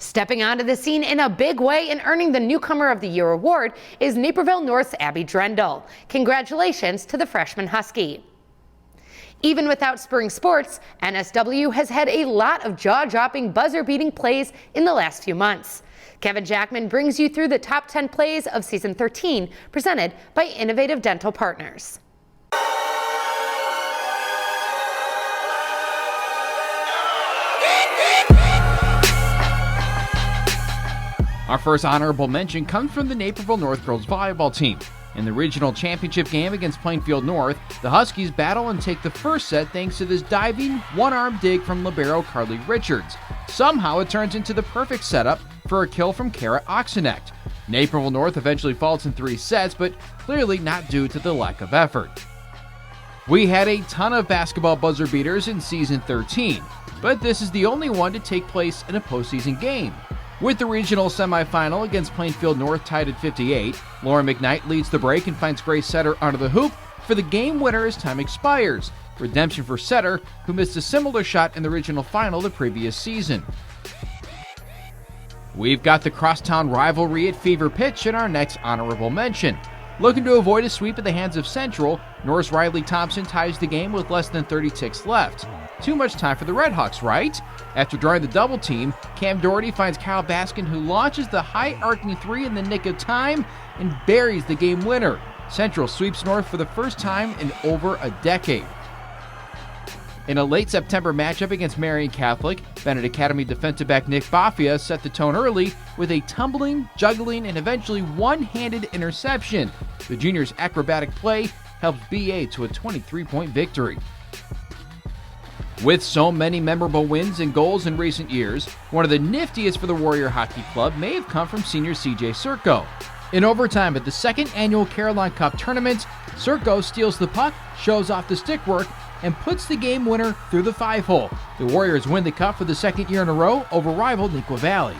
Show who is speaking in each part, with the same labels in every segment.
Speaker 1: Stepping onto the scene in a big way and earning the Newcomer of the Year award is Naperville North's Abby Drendel. Congratulations to the freshman Husky. Even without spring sports, NSW has had a lot of jaw-dropping, buzzer-beating plays in the last few months. Kevin Jackman brings you through the top 10 plays of season 13, presented by Innovative Dental Partners.
Speaker 2: Our first honorable mention comes from the Naperville North girls volleyball team. In the regional championship game against Plainfield North, the Huskies battle and take the first set thanks to this diving, one-arm dig from libero Carly Richards. Somehow it turns into the perfect setup for a kill from Kara Oxenecht. Naperville North eventually falls in 3 sets, but clearly not due to the lack of effort. We had a ton of basketball buzzer beaters in season 13, but this is the only one to take place in a postseason game. With the regional semifinal against Plainfield North tied at 58, Lauren McKnight leads the break and finds Grace Setter under the hoop for the game winner as time expires. Redemption for Setter, who missed a similar shot in the regional final the previous season. We've got the crosstown rivalry at fever pitch in our next honorable mention. Looking to avoid a sweep at the hands of Central, Norris Riley Thompson ties the game with less than 30 ticks left. Too much time for the Redhawks, right? After drawing the double team, Cam Doherty finds Kyle Baskin, who launches the high arcing 3 in the nick of time and buries the game winner. Central sweeps North for the first time in over a decade. In a late September matchup against Marian Catholic, Bennett Academy defensive back Nick Bafia set the tone early with a tumbling, juggling, and eventually one-handed interception. The junior's acrobatic play helps BA to a 23-point victory. With so many memorable wins and goals in recent years, one of the niftiest for the Warrior Hockey Club may have come from senior CJ Surko. In overtime at the second annual Caroline Cup tournament, Surko steals the puck, shows off the stick work, and puts the game winner through the 5-hole. The Warriors win the cup for the second year in a row over rival Neuqua Valley.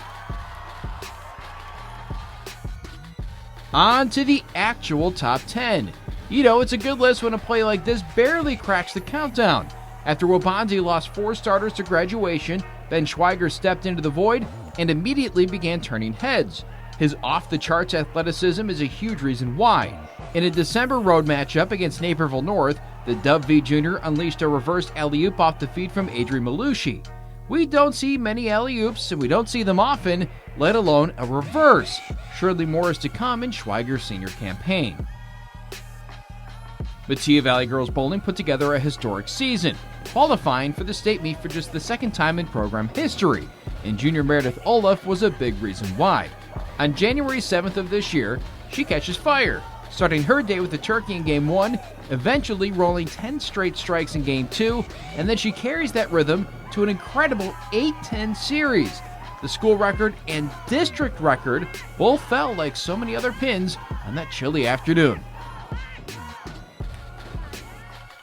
Speaker 2: On to the actual top 10. You know, it's a good list when a play like this barely cracks the countdown. After Waubonsie lost 4 starters to graduation, Ben Schweiger stepped into the void and immediately began turning heads. His off-the-charts athleticism is a huge reason why. In a December road matchup against Naperville North, the Dub V Jr. unleashed a reversed alley-oop off the feed from Adrian Malushi. We don't see many alley-oops, and we don't see them often, let alone a reverse. Surely more is to come in Schweiger's senior campaign. Mattia Valley Girls Bowling put together a historic season, qualifying for the state meet for just the second time in program history, and junior Meredith Olaf was a big reason why. On January 7th of this year, she catches fire, starting her day with a turkey in Game 1, eventually rolling 10 straight strikes in Game 2, and then she carries that rhythm to an incredible 8-10 series. The school record and district record both fell like so many other pins on that chilly afternoon.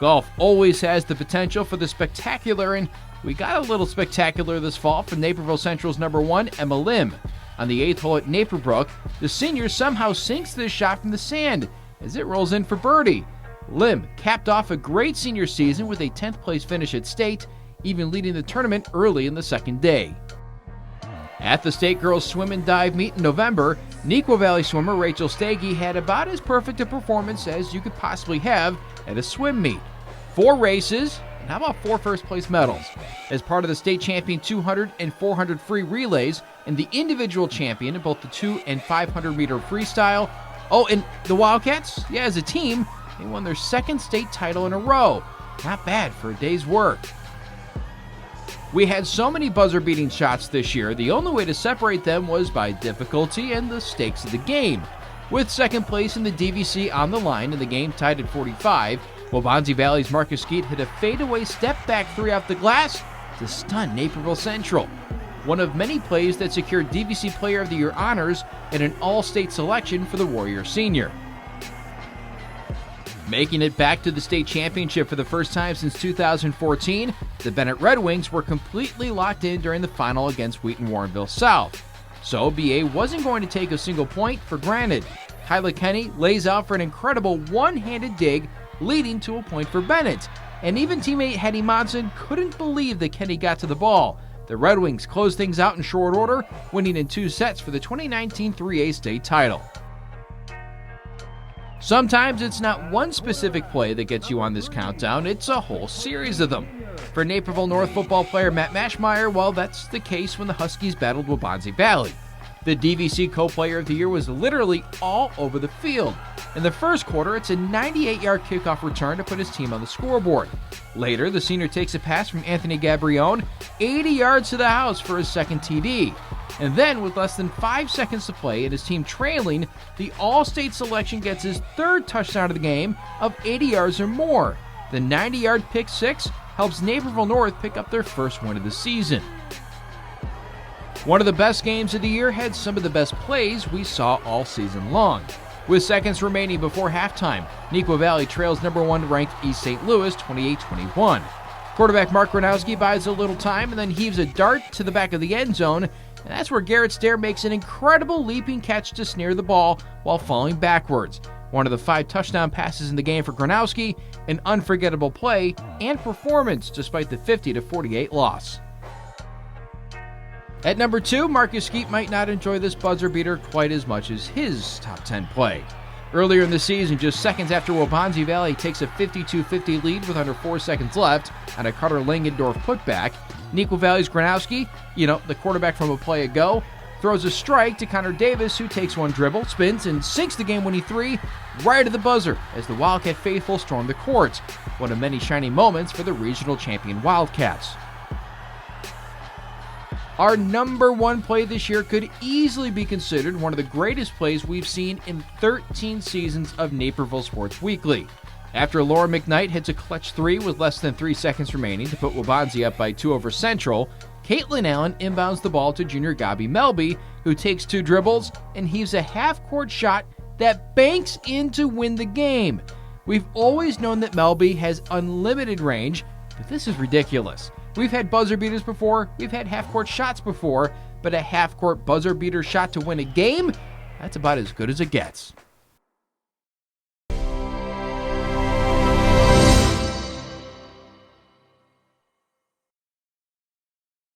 Speaker 2: Golf always has the potential for the spectacular, and we got a little spectacular this fall from Naperville Central's number 1, Emma Lim. On the 8th hole at Naperbrook, the senior somehow sinks this shot from the sand as it rolls in for birdie. Lim capped off a great senior season with a 10th place finish at state, even leading the tournament early in the second day. At the state girls swim and dive meet in November, Neuqua Valley swimmer Rachel Stagey had about as perfect a performance as you could possibly have at a swim meet. 4 races, and how about 4 first place medals? As part of the state champion 200 and 400 free relays and the individual champion in both the 200 and 500 meter freestyle. Oh, and the Wildcats, as a team, they won their 2nd state title in a row. Not bad for a day's work. We had so many buzzer-beating shots this year, the only way to separate them was by difficulty and the stakes of the game. With 2nd place in the DVC on the line and the game tied at 45, Waubonsie Valley's Marcus Skeet hit a fadeaway step-back 3 off the glass to stun Naperville Central. One of many plays that secured DVC Player of the Year honors and an all-state selection for the Warrior Senior. Making it back to the state championship for the first time since 2014, the Bennett Red Wings were completely locked in during the final against Wheaton Warrenville South. So BA wasn't going to take a single point for granted. Kyla Kenny lays out for an incredible one-handed dig, leading to a point for Bennett. And even teammate Hetty Monson couldn't believe that Kenny got to the ball, The Red Wings closed things out in short order, winning in 2 sets for the 2019 3A state title. Sometimes it's not one specific play that gets you on this countdown, it's a whole series of them. For Naperville North football player Matt Mashmeyer, well, that's the case when the Huskies battled Waubonsie Valley. The DVC Co-Player of the Year was literally all over the field. In the first quarter, it's a 98-yard kickoff return to put his team on the scoreboard. Later, the senior takes a pass from Anthony Gabrione 80 yards to the house for his second TD. And then, with less than 5 seconds to play and his team trailing, the All-State selection gets his third touchdown of the game of 80 yards or more. The 90-yard pick six helps Naperville North pick up their first win of the season. One of the best games of the year had some of the best plays we saw all season long. With seconds remaining before halftime, Neuqua Valley trails number 1 ranked East St. Louis 28-21. Quarterback Mark Gronowski buys a little time and then heaves a dart to the back of the end zone, and that's where Garrett Stair makes an incredible leaping catch to snare the ball while falling backwards. One of the 5 touchdown passes in the game for Gronowski, an unforgettable play and performance despite the 50-48 loss. At number 2, Marcus Skeet might not enjoy this buzzer beater quite as much as his top 10 play. Earlier in the season, just seconds after Waubonsie Valley takes a 52-50 lead with under 4 seconds left on a Carter Langendorf putback, Neuqua Valley's Gronowski, the quarterback from a play ago, throws a strike to Connor Davis, who takes one dribble, spins, and sinks the game-winning 3 right at the buzzer as the Wildcat faithful storm the court. One of many shining moments for the regional champion Wildcats. Our number 1 play this year could easily be considered one of the greatest plays we've seen in 13 seasons of Naperville Sports Weekly. After Laura McKnight hits a clutch 3 with less than 3 seconds remaining to put Waubonsie up by 2 over Central, Caitlin Allen inbounds the ball to junior Gabi Melby, who takes 2 dribbles and heaves a half-court shot that banks in to win the game. We've always known that Melby has unlimited range, but this is ridiculous. We've had buzzer beaters before, we've had half-court shots before, but a half-court buzzer beater shot to win a game? That's about as good as it gets.